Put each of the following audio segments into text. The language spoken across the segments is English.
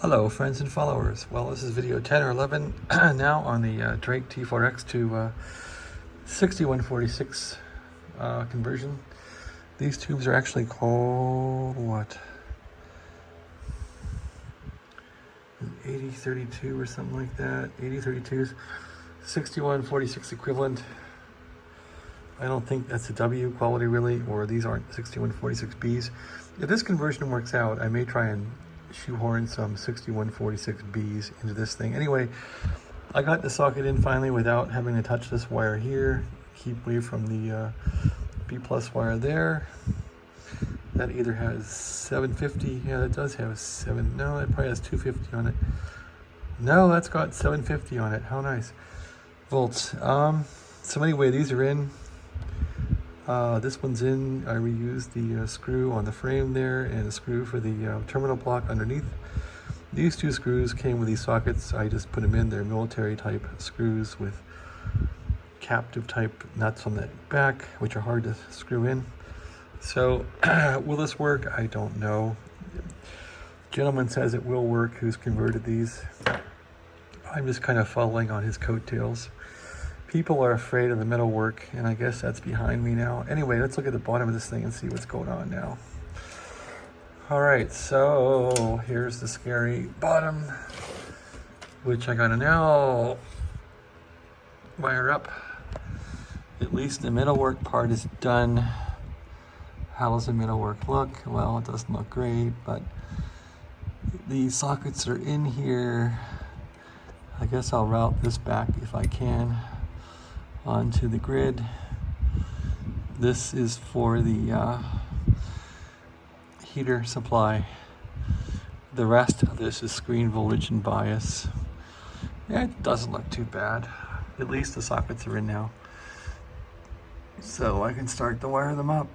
Hello friends and followers. Well, this is video 10 or 11 now on the Drake T4X to 6146 conversion. These tubes are actually called what? 8032 or something like that. 8032s, 6146 equivalent. I don't think that's a W quality really, or these aren't 6146Bs. If this conversion works out, I may try and shoehorn some 6146Bs into this thing. Anyway, I got the socket in finally without having to touch this wire here. Keep away from the B plus wire there. That either has 750, yeah, that does have no, it probably has 250 on it. No, that's got 750 on it. How nice. Volts. So anyway, these are in. This one's in. I reused the screw on the frame there and a screw for the terminal block underneath. These two screws came with these sockets. I just put them in. They're military type screws with captive type nuts on the back, which are hard to screw in. So will this work? I don't know. Gentleman says it will work who's converted these. I'm just kind of following on his coattails. People are afraid of the metal work, and I guess that's behind me now. Anyway, let's look at the bottom of this thing and see what's going on now. All right, so here's the scary bottom, which I gotta now wire up. At least the metal work part is done. How does the metal work look? Well, it doesn't look great, but the sockets are in here. I guess I'll route this back if I can onto the grid. This is for the heater supply. The rest of this is screen voltage and bias. It doesn't look too bad. At least the sockets are in now. So I can start to wire them up.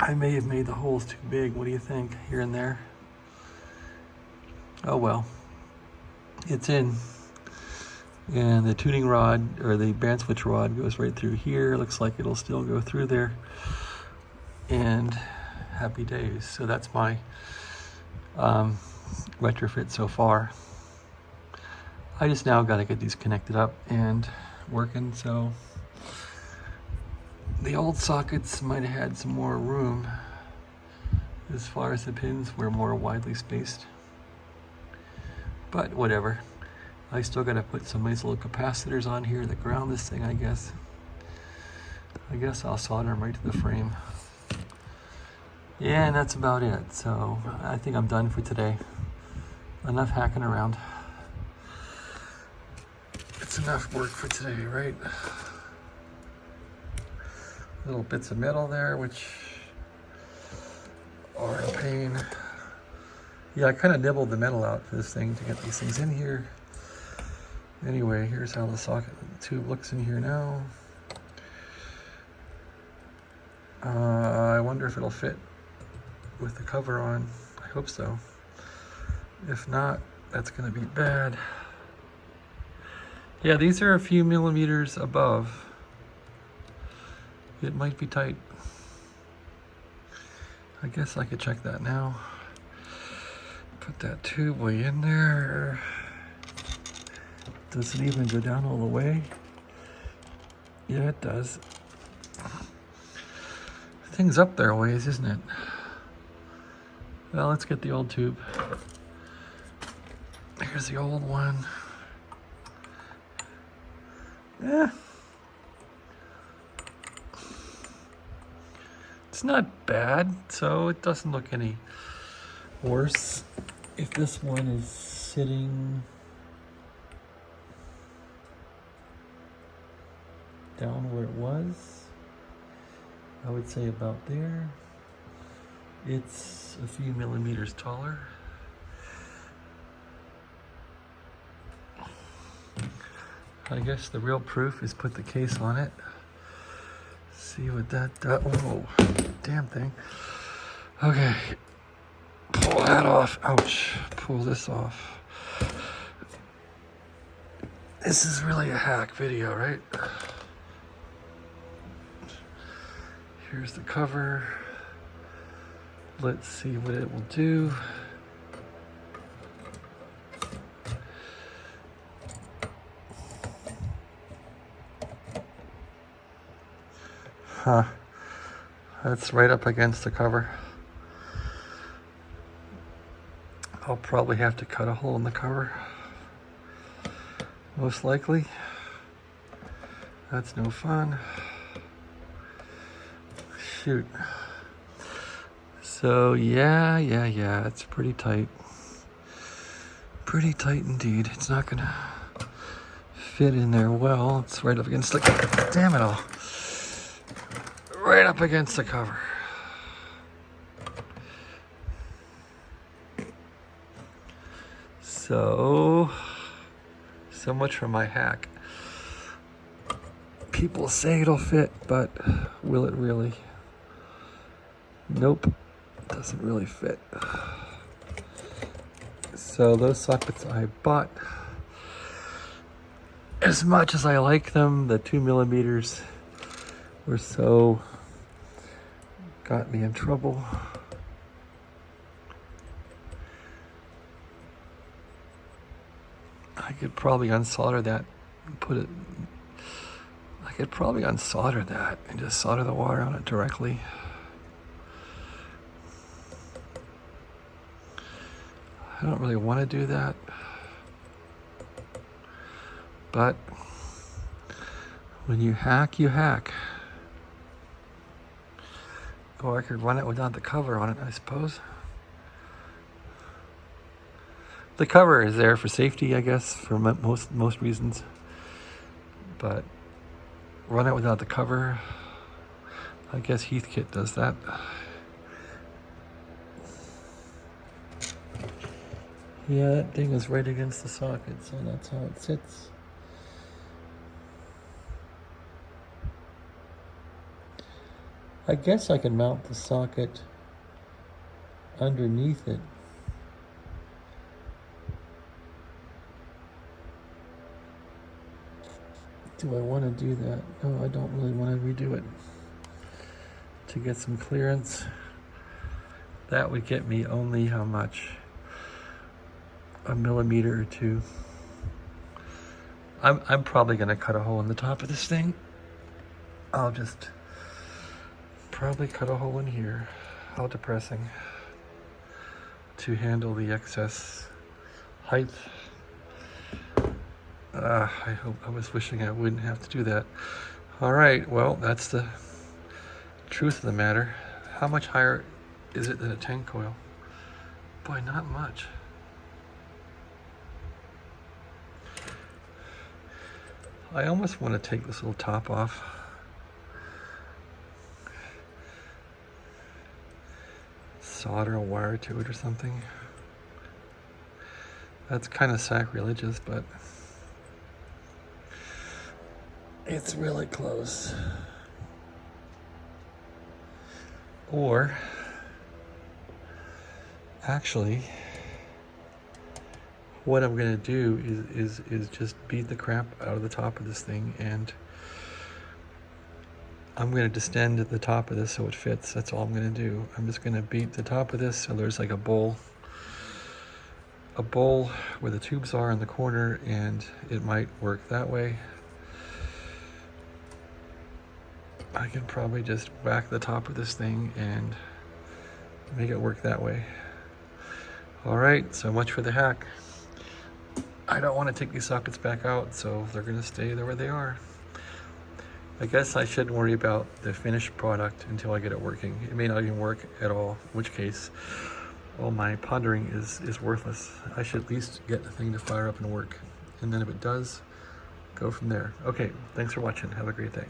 I may have made the holes too big. What do you think? Here and there. Oh well. It's in. And the tuning rod, or the band switch rod, goes right through here. Looks like it'll still go through there. And happy days. So that's my retrofit so far. I just now got to get these connected up and working. So the old sockets might have had some more room as far as the pins were more widely spaced. But whatever. I still got to put some nice little capacitors on here that ground this thing, I guess. I guess I'll solder them right to the frame. Yeah, and that's about it. So I think I'm done for today. Enough hacking around. It's enough work for today, right? Little bits of metal there, which are a pain. Yeah, I kind of nibbled the metal out for this thing to get these things in here. Anyway, here's how the socket tube looks in here now. I wonder if it'll fit with the cover on. I hope so. If not, that's gonna be bad. Yeah, these are a few millimeters above. It might be tight. I guess I could check that now. Put that tube way in there. Does it even go down all the way? Yeah, it does. The thing's up there a ways, isn't it? Well, let's get the old tube. Here's the old one. Yeah. It's not bad, so it doesn't look any worse. If this one is sitting down where it was, I would say about there. It's a few millimeters taller. I guess the real proof is put the case on it. See what that does. Oh, damn thing. Okay, pull that off. Ouch, pull this off. This is really a hack video, right? Here's the cover. Let's see what it will do. Huh. That's right up against the cover. I'll probably have to cut a hole in the cover. Most likely. That's no fun. Shoot. So yeah, it's pretty tight. Pretty tight indeed. It's not gonna fit in there well. It's right up against the, damn it all. Right up against the cover. So much for my hack. People say it'll fit, but will it really? Nope, doesn't really fit. So those sockets I bought, as much as I like them, the 2mm were so, got me in trouble. I could probably unsolder that and put it, I could probably unsolder that and just solder the wire on it directly. I don't really want to do that, but when you hack, you hack. Or I could run it without the cover on it, I suppose. The cover is there for safety, I guess, for most reasons. But run it without the cover. I guess Heathkit does that. Yeah, that thing is right against the socket, so that's how it sits. I guess I can mount the socket underneath it. Do I want to do that? No, I don't really want to redo it. To get some clearance, that would get me only how much? A millimeter or two. I'm probably going to cut a hole in the top of this thing. I'll just probably cut a hole in here. How depressing. To handle the excess height. I was wishing I wouldn't have to do that. All right, well, that's the truth of the matter. How much higher is it than a 10 coil? Boy, not much. I almost want to take this little top off. Solder a wire to it or something. That's kind of sacrilegious, but it's really close. Or actually, what I'm going to do is just beat the crap out of the top of this thing, and I'm going to distend the top of this so it fits. That's all I'm going to do. I'm just going to beat the top of this so there's like a bowl where the tubes are in the corner, and it might work that way. I can probably just whack the top of this thing and make it work that way. All right, so much for the hack. I don't want to take these sockets back out, so they're going to stay there where they are. I guess I shouldn't worry about the finished product until I get it working. It may not even work at all, in which case all my pondering is worthless. I should at least get the thing to fire up and work. And then if it does, go from there. Okay, thanks for watching. Have a great day.